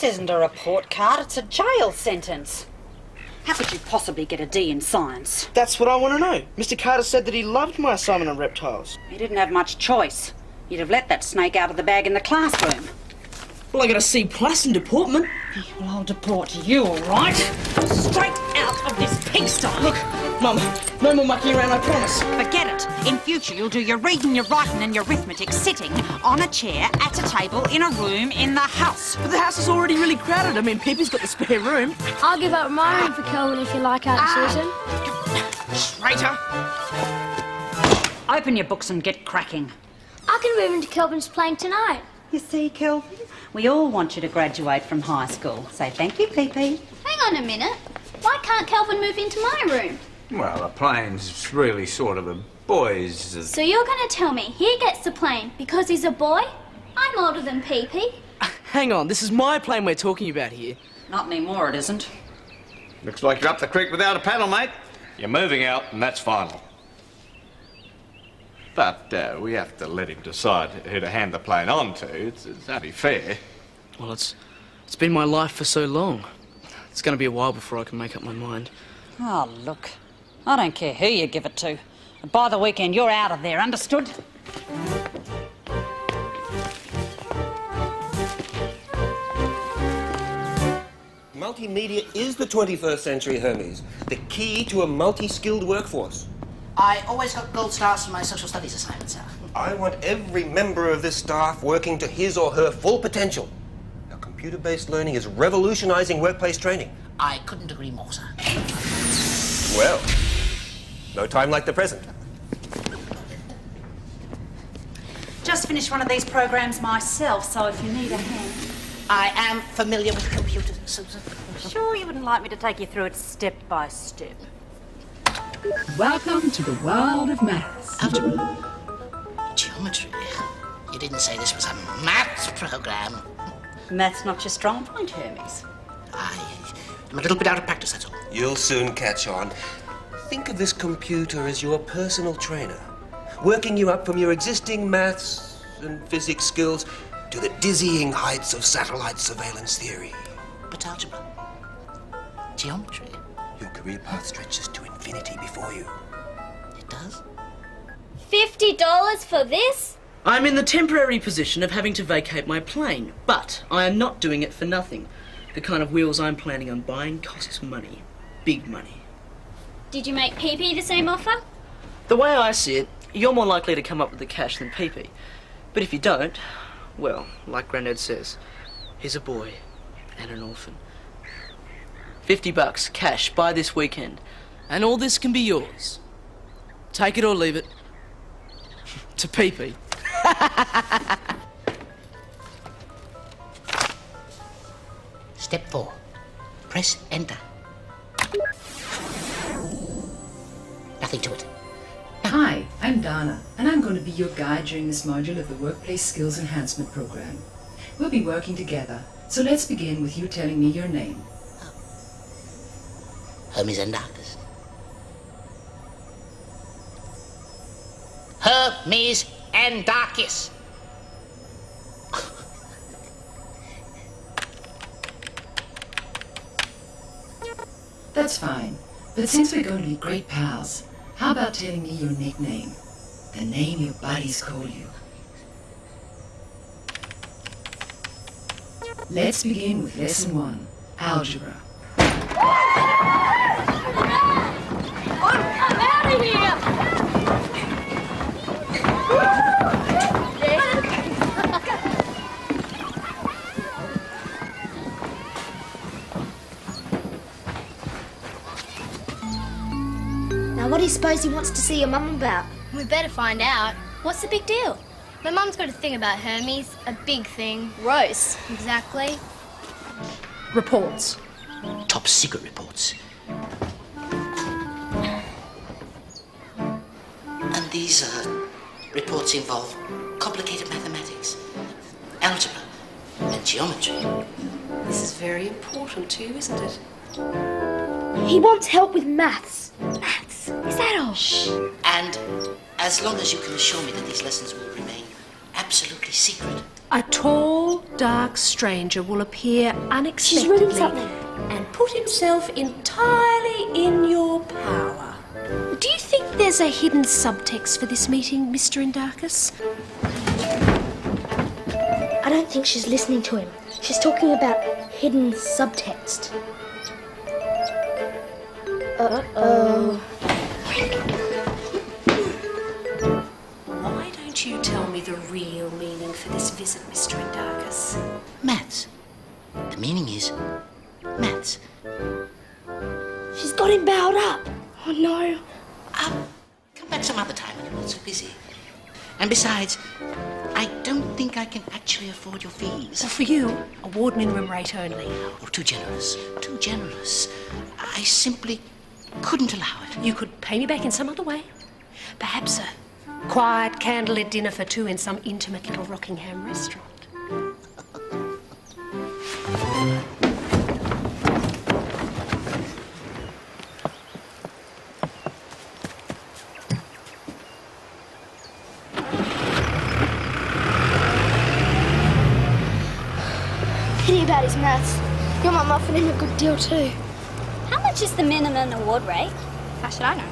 This isn't a report card, it's a jail sentence. How could you possibly get a D in science? That's what I want to know. Mr. Carter said that he loved my assignment on reptiles. He didn't have much choice. You'd have let that snake out of the bag in the classroom. Well, I got a C+ in deportment. Well, I'll deport you, all right? Straight out of this pigsty. Look, Mum, no more mucking around, I promise. Forget it. In future, you'll do your reading, your writing and your arithmetic sitting on a chair at a table in a room in the house. But the house is already really crowded. I mean, Pippi's got the spare room. I'll give up my room for Kelvin if you like, Aunt Susan. Traitor. Open your books and get cracking. I can move into Kelvin's plane tonight. You see, Kelvin, we all want you to graduate from high school. Say thank you, Pee-Pee. Hang on a minute. Why can't Kelvin move into my room? Well, a plane's really sort of a boy's... So you're going to tell me he gets the plane because he's a boy? I'm older than Pee-Pee. Hang on, this is my plane we're talking about here. Not anymore, it isn't. Looks like you're up the creek without a paddle, mate. You're moving out, and that's final. But we have to let him decide who to hand the plane on to. It's only fair. Well, it's been my life for so long. It's going to be a while before I can make up my mind. Oh, look. I don't care who you give it to. By the weekend, you're out of there, understood? Multimedia is the 21st century, Hermes. The key to a multi-skilled workforce. I always got gold stars for my social studies assignments, sir. I want every member of this staff working to his or her full potential. Now, computer-based learning is revolutionizing workplace training. I couldn't agree more, sir. Well, no time like the present. Just finished one of these programs myself, so if you need a hand... I am familiar with computers, Susan. Sure you wouldn't like me to take you through it step by step? Welcome to the world of maths. Algebra. Geometry. You didn't say this was a maths program. Math's not your strong point, Hermes. I'm a little bit out of practice, that's all. You'll soon catch on. Think of this computer as your personal trainer, working you up from your existing maths and physics skills to the dizzying heights of satellite surveillance theory. But algebra. Geometry. Your career path stretches to infinity before you. It does? $50 for this? I'm in the temporary position of having to vacate my plane, but I am not doing it for nothing. The kind of wheels I'm planning on buying costs money. Big money. Did you make Pee-Pee the same offer? The way I see it, you're more likely to come up with the cash than Pee-Pee. But if you don't, well, like Grandad says, he's a boy and an orphan. $50 cash by this weekend, and all this can be yours. Take it or leave it. To Pee-Pee. Step 4. Press enter. Nothing to it. Hi, I'm Dana, and I'm going to be your guide during this module of the Workplace Skills Enhancement Program. We'll be working together, so let's begin with you telling me your name. Hermes Endakis. Hermes Endakis. That's fine, but since we're going to be great pals, how about telling me your nickname? The name your buddies call you. Let's begin with Lesson 1, Algebra. I'm out of here! Now, what do you suppose he wants to see your mum about? We better find out. What's the big deal? My mum's got a thing about Hermes. A big thing. Gross. Exactly. Reports. Top secret reports. And these reports involve complicated mathematics, algebra, and geometry. This is very important to you, isn't it? He wants help with maths. Maths? Is that all? Shh. And as long as you can assure me that these lessons will remain absolutely secret, A tall, dark stranger will appear She's unexpectedly reading something. and put himself entirely in your power. Do you think there's a hidden subtext for this meeting, Mr. Indakis? I don't think she's listening to him. She's talking about hidden subtext. Uh-oh. Why don't you tell me the real meaning for this visit, Mr. Indakis? Maths. The meaning is maths. She's got him bowed up. Oh, no. Come back some other time when you're not so busy. And besides, I don't think I can actually afford your fees. For you, award minimum rate only. Oh, too generous. Too generous. I simply couldn't allow it. You could pay me back in some other way. Perhaps a quiet candlelit dinner for two in some intimate little Rockingham restaurant. Pity about his maths. Your mum offered him a good deal too. How much is the minimum award rate? How should I know?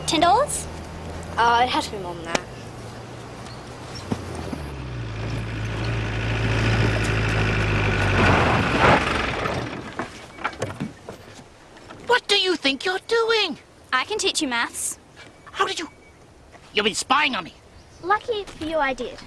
$10? Oh, it had to be more than that. What do you think you're doing? I can teach you maths. How did you... You've been spying on me. Lucky for you I did.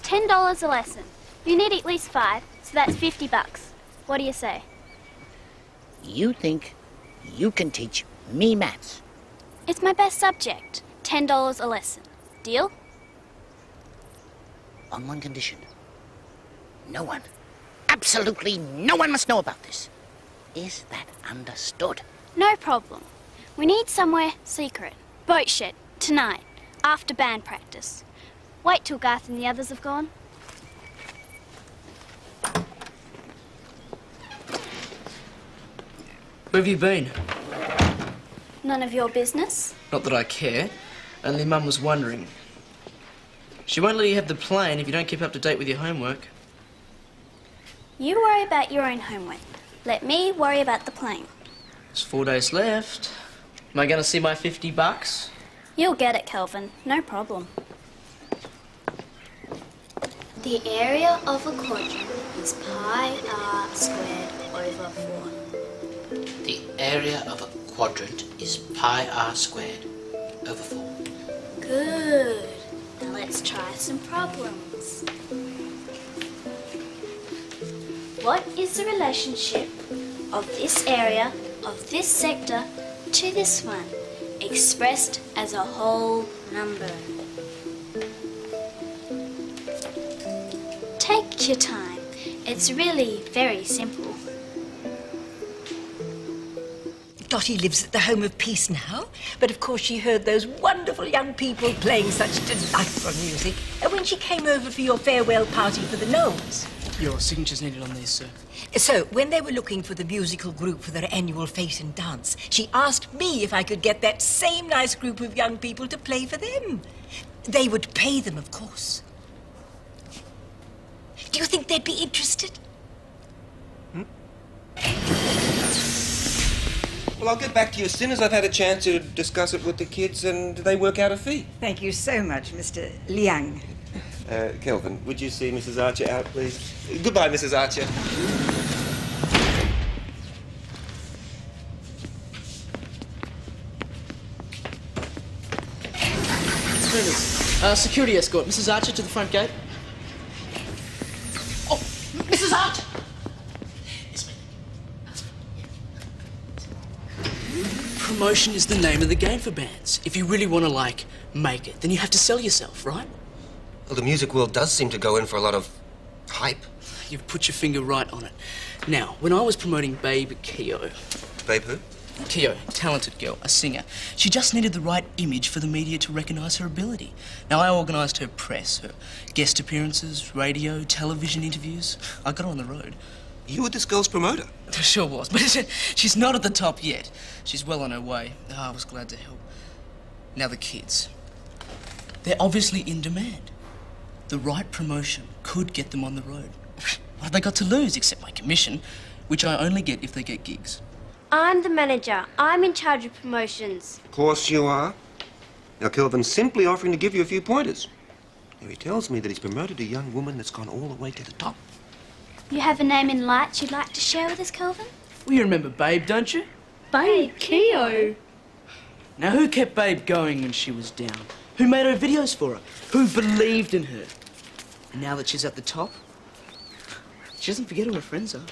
$10 a lesson. You need at least 5, so that's $50. What do you say? You think you can teach me maths? It's my best subject. $10 a lesson. Deal? On one condition. No one, absolutely no one must know about this. Is that understood? No problem. We need somewhere secret. Boat shed. Tonight. After band practice. Wait till Garth and the others have gone. Where have you been? None of your business. Not that I care. Only Mum was wondering. She won't let you have the plane if you don't keep up to date with your homework. You worry about your own homework. Let me worry about the plane. There's 4 days left. Am I going to see my $50? You'll get it, Kelvin. No problem. The area of a quadrant is pi r squared over 4. The area of a quadrant is pi r squared over 4. Good. Now let's try some problems. What is the relationship of this area of this sector to this one, expressed as a whole number? Take your time. It's really very simple. Dottie lives at the Home of Peace now, but of course she heard those wonderful young people playing such delightful music when she came over for your farewell party for the Gnomes. Your signature's needed on these, sir. So, when they were looking for the musical group for their annual fete and dance, she asked me if I could get that same nice group of young people to play for them. They would pay them, of course. Do you think they'd be interested? Well, I'll get back to you as soon as I've had a chance to discuss it with the kids and they work out a fee. Thank you so much, Mr. Liang. Kelvin, would you see Mrs. Archer out, please? Goodbye, Mrs. Archer. Security escort. Mrs. Archer to the front gate. Oh, Mrs. Archer! Promotion is the name of the game for bands. If you really want to, like, make it, then you have to sell yourself, right? Well, the music world does seem to go in for a lot of hype. You've put your finger right on it. Now, when I was promoting Babe Keogh... Babe who? Keogh, talented girl, a singer. She just needed the right image for the media to recognise her ability. Now, I organised her press, her guest appearances, radio, television interviews. I got her on the road. You were this girl's promoter? Sure was, but she's not at the top yet. She's well on her way. I was glad to help. Now, the kids. They're obviously in demand. The right promotion could get them on the road. What have they got to lose except my commission, which I only get if they get gigs? I'm the manager. I'm in charge of promotions. Of course you are. Now, Kelvin's simply offering to give you a few pointers. Now, he tells me that he's promoted a young woman that's gone all the way to the top. You have a name in lights you'd like to share with us, Kelvin? Well, you remember Babe, don't you? Babe Keogh. Now, who kept Babe going when she was down? Who made her videos for her? Who believed in her? And now that she's at the top, she doesn't forget who her friends are.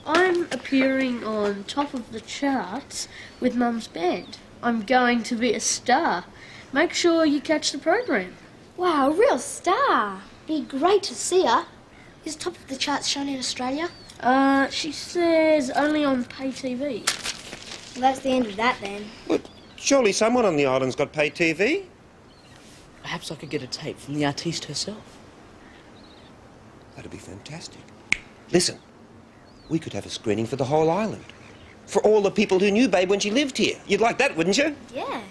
I'm appearing on top of the charts with Mum's band. I'm going to be a star. Make sure you catch the program. Wow, a real star. Be great to see her. Is top of the charts shown in Australia? She says only on pay TV. Well, that's the end of that then. But surely someone on the island's got pay TV? Perhaps I could get a tape from the artiste herself. That'd be fantastic. Listen, we could have a screening for the whole island. For all the people who knew Babe when she lived here. You'd like that, wouldn't you? Yeah.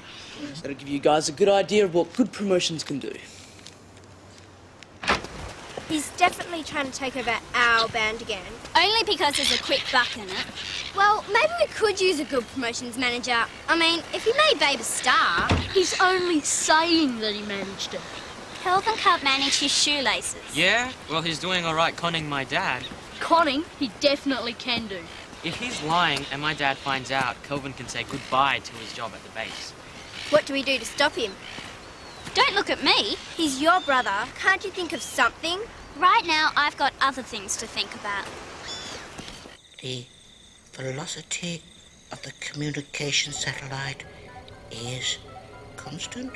That'll give you guys a good idea of what good promotions can do. He's definitely trying to take over our band again. Only because there's a quick buck in it. Well, maybe we could use a good promotions manager. I mean, if he made Babe a star... He's only saying that he managed it. Kelvin can't manage his shoelaces. Yeah? Well, he's doing all right conning my dad. Conning, he definitely can do. If he's lying and my dad finds out, Kelvin can say goodbye to his job at the base. What do we do to stop him? Don't look at me. He's your brother. Can't you think of something? Right now, I've got other things to think about. The velocity of the communication satellite is constant?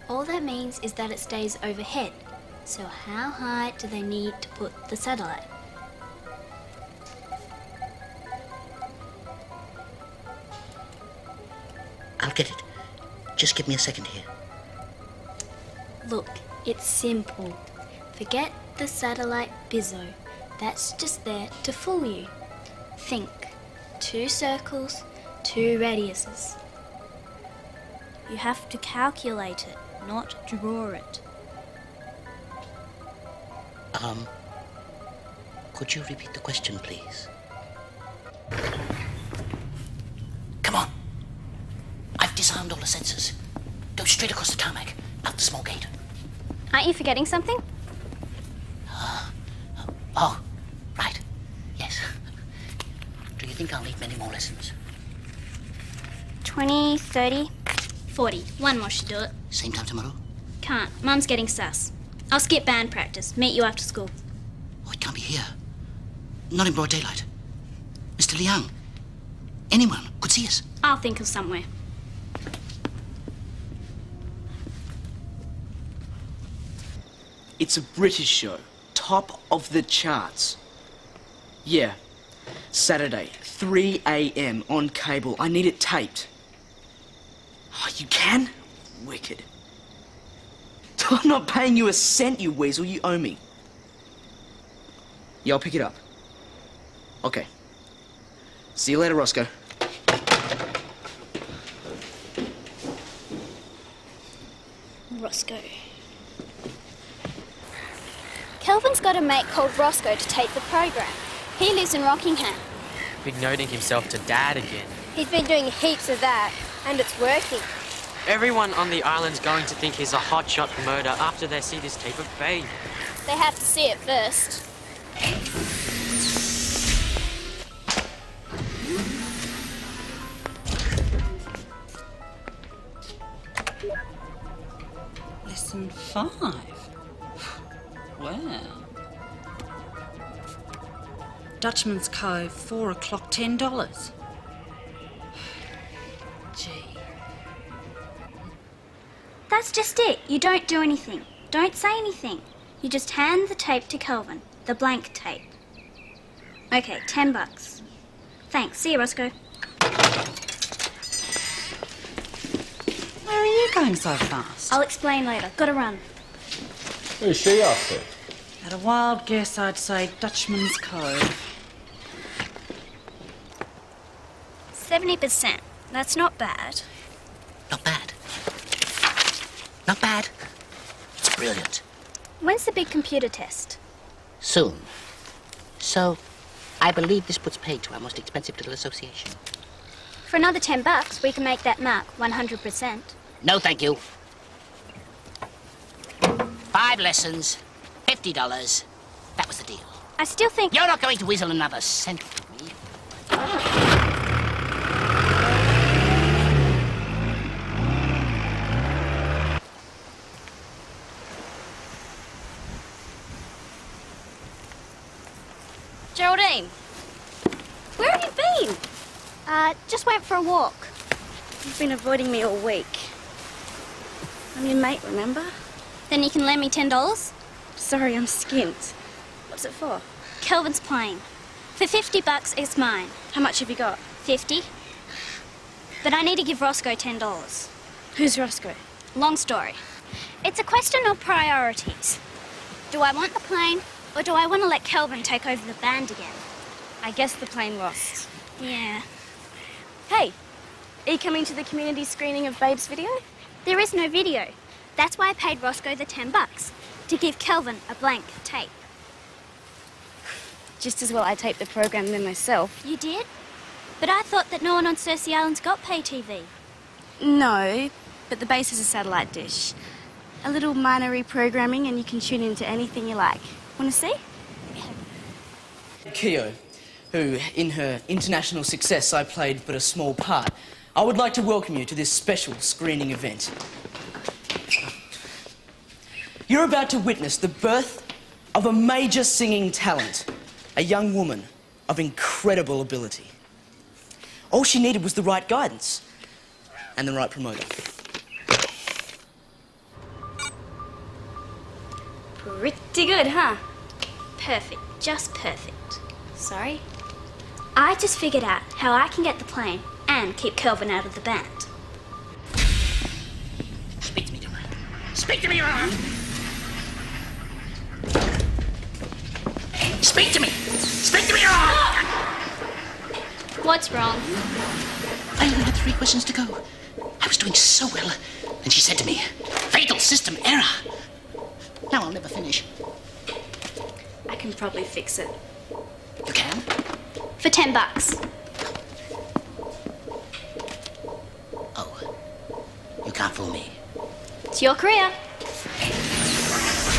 All that means is that it stays overhead. So how high do they need to put the satellite? I'll get it. Just give me a second here. Look, it's simple. Forget the satellite bizzo. That's just there to fool you. Think. 2 circles, 2 radiuses. You have to calculate it, not draw it. Could you repeat the question, please? Come on. I've disarmed all the sensors. Go straight across the tarmac, out the small gate. Aren't you forgetting something? Oh, right. Yes. Do you think I'll need many more lessons? 20, 30, 40. One more should do it. Same time tomorrow? Can't. Mum's getting sus. I'll skip band practice. Meet you after school. Oh, it can't be here. Not in broad daylight. Mr. Liang, anyone could see us. I'll think of somewhere. It's a British show. Top of the charts. Yeah. Saturday, 3 a.m. on cable. I need it taped. Oh, you can? Wicked. I'm not paying you a cent, you weasel. You owe me. Yeah, I'll pick it up. Okay. See you later, Roscoe. Roscoe. Kelvin's got a mate called Roscoe to tape the program. He lives in Rockingham. Big noting himself to Dad again. He's been doing heaps of that, and it's working. Everyone on the island's going to think he's a hotshot promoter after they see this tape of Babe. They have to see it first. Lesson 5. Wow. Dutchman's Cove, 4 o'clock, $10. Gee. That's just it. You don't do anything. Don't say anything. You just hand the tape to Kelvin. The blank tape. Okay, $10. Thanks. See you, Roscoe. Where are you going so fast? I'll explain later. Gotta run. Who's she after? At a wild guess, I'd say Dutchman's Cove. 70%. That's not bad. Not bad. Not bad. It's Brilliant. When's the big computer test? Soon. So, I believe this puts paid to our most expensive little association. For another $10, we can make that mark 100%. No, thank you. 5 lessons, $50. That was the deal. I still think... You're not going to weasel another cent from me. Geraldine, where have you been? Just went for a walk. You've been avoiding me all week. I'm your mate, remember? Then you can lend me $10? Sorry, I'm skint. What's it for? Kelvin's plane. For $50, it's mine. How much have you got? 50. But I need to give Roscoe $10. Who's Roscoe? Long story. It's a question of priorities. Do I want the plane, or do I want to let Kelvin take over the band again? I guess the plane lost. Yeah. Hey, are you coming to the community screening of Babe's video? There is no video. That's why I paid Roscoe the $10, to give Kelvin a blank tape. Just as well I taped the program then myself. You did? But I thought that no one on Cersei Islands got pay TV. No, but the base has a satellite dish. A little minor reprogramming and you can tune into anything you like. Want to see? Keo, who, in her international success, I played but a small part, I would like to welcome you to this special screening event. You're about to witness the birth of a major singing talent, a young woman of incredible ability. All she needed was the right guidance and the right promoter. Pretty good, huh? Perfect, just perfect. Sorry? I just figured out how I can get the plane and keep Kelvin out of the band. Speak to me, Dora. Speak to me, Dora! Speak to me! Speak to me, Dora! What's wrong? I only had 3 questions to go. I was doing so well, and she said to me, fatal system error. Now I'll never finish. I can probably fix it. You can? For $10. Oh, you can't fool me. It's your career.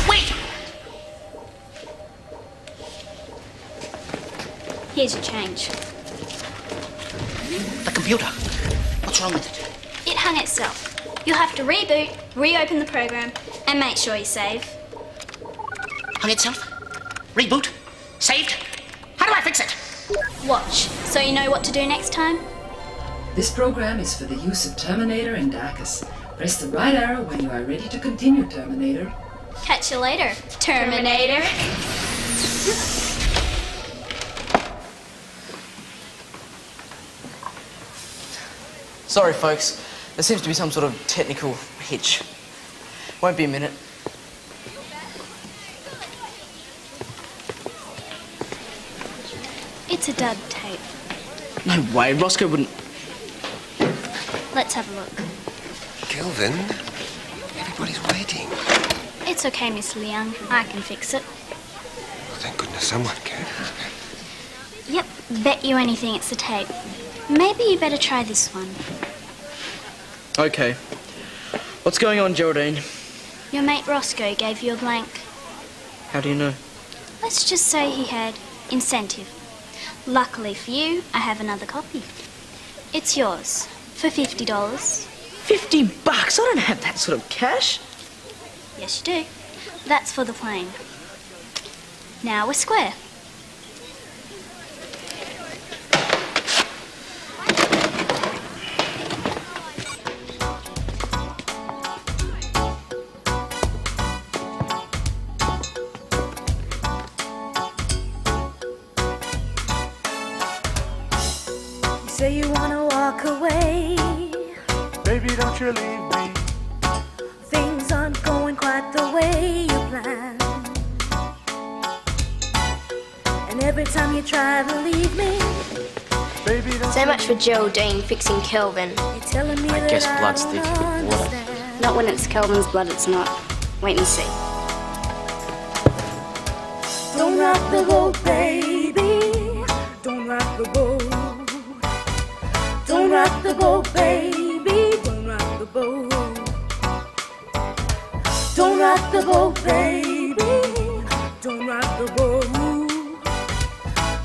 Wait! Here's your change. The computer. What's wrong with it? It hung itself. You'll have to reboot, reopen the program, and make sure you save. Hung itself? Reboot? Saved? How do I fix it? Watch, so you know what to do next time. This program is for the use of Terminator and Dacus. Press the right arrow when you are ready to continue, Terminator. Catch you later, Terminator. Sorry, folks. There seems to be some sort of technical hitch. Won't be a minute. It's a dud tape. No way, Roscoe wouldn't... Let's have a look. Kelvin, everybody's waiting. It's okay, Miss Leung. I can fix it. Well, thank goodness someone can. Yep, bet you anything it's the tape. Maybe you better try this one. Okay. What's going on, Geraldine? Your mate Roscoe gave you a blank. How do you know? Let's just say he had incentive. Luckily for you, I have another copy. It's yours for $50. $50? I don't have that sort of cash. Yes, you do. That's for the plane. Now we're square. Say you wanna walk away. Baby, don't you leave me. Things aren't going quite the way you planned. And every time you try to leave me, baby, don't So much for Geraldine fixing Kelvin. you're telling me I that guess I blood's don't thicker than water. understand. Not when it's Kelvin's blood, it's not. Wait and see. Don't rock the boat, baby. Don't rock the boat. Don't rock the boat, baby. Don't rock the boat. Don't rock the boat, baby. Don't rock the boat.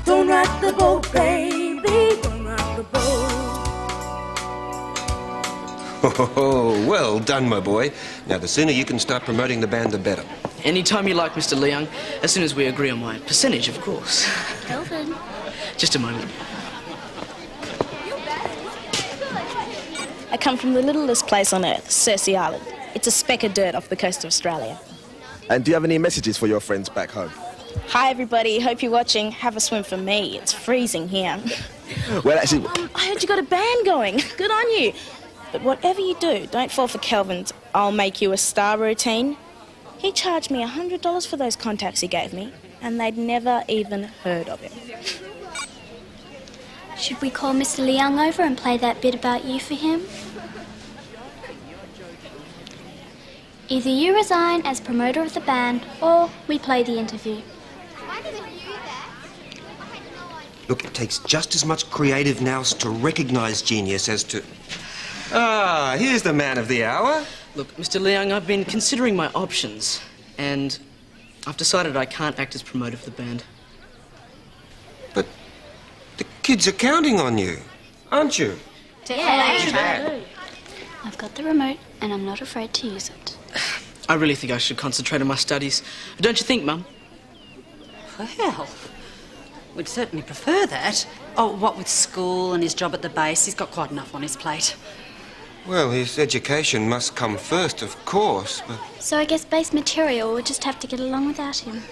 Don't rock the boat, baby. Don't rock the boat. Oh, well done, my boy. Now, the sooner you can start promoting the band, the better. Anytime you like, Mr. Leung, as soon as we agree on my percentage, of course. Kelvin. Just a moment. I come from the littlest place on earth, Cersei Island. It's a speck of dirt off the coast of Australia. And do you have any messages for your friends back home? Hi, everybody. Hope you're watching. Have a swim for me. It's freezing here. Well, actually... I heard you got a band going. Good on you. But whatever you do, don't fall for Kelvin's "I'll make you a star" routine. He charged me $100 for those contacts he gave me, and they'd never even heard of him. Should we call Mr. Leung over and play that bit about you for him? Either you resign as promoter of the band, or we play the interview. Look, it takes just as much creative nous to recognise genius as to... Ah, here's the man of the hour. Look, Mr. Leung, I've been considering my options, and I've decided I can't act as promoter for the band. But the kids are counting on you, aren't you? Yeah. I've got the remote, and I'm not afraid to use it. I really think I should concentrate on my studies. Don't you think, Mum? Well, we'd certainly prefer that. Oh, what with school and his job at the base, he's got quite enough on his plate. Well, his education must come first, of course, but... So I guess base material will just have to get along without him.